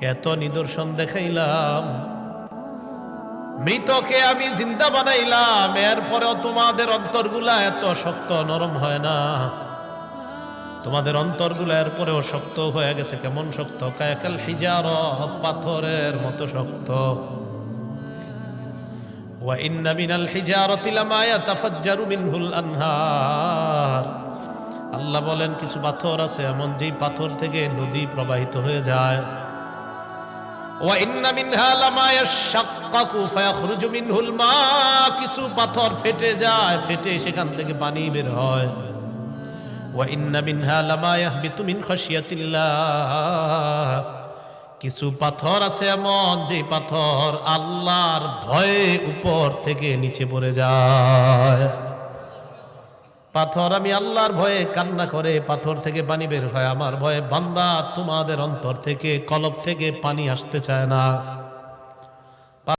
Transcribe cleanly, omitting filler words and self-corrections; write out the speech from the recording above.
এত নিদর্শন দেখাইলাম, মৃতকে আমি জিন্দা বানাইলাম, এরপরেও তোমাদের অন্তরগুলা এত শক্ত নরম হয় না। তোমাদের অন্তরগুলা এরপরেও শক্ত হয়ে গেছে। কেমন শক্ত? কায়াকাল হিজারা, পাথরের মতো শক্ত। ওয়া ইন্না মিনাল হিজারাতি লামা ইয়াতাফাজ্জারু মিনহুল আনহার। আল্লাহ বলেন কিছু পাথর আছে এমন, যেই পাথর থেকে নদী প্রবাহিত হয়ে যায়। ওয়া ইন্না মিনহা লামা ইয়াশাক্কাকু ফায়াখরুজু মিনহুল মা। কিছু পাথর ফেটে যায়, ফেটে সেখান থেকে পানি বের হয়। ওয়া ইন্না মিনহা লামা ইয়াহবিতু মিন খাশিয়াতিল্লাহ। কিছু পাথর আছে এমন, যে পাথর আল্লাহর ভয়ে উপর থেকে নিচে পড়ে যায়। পাথর আমি আল্লাহর ভয়ে কান্না করে, পাথর থেকে পানি বের হয় আমার ভয়ে। বান্দা, তোমাদের অন্তর থেকে, কলব থেকে পানি আসতে চায় না।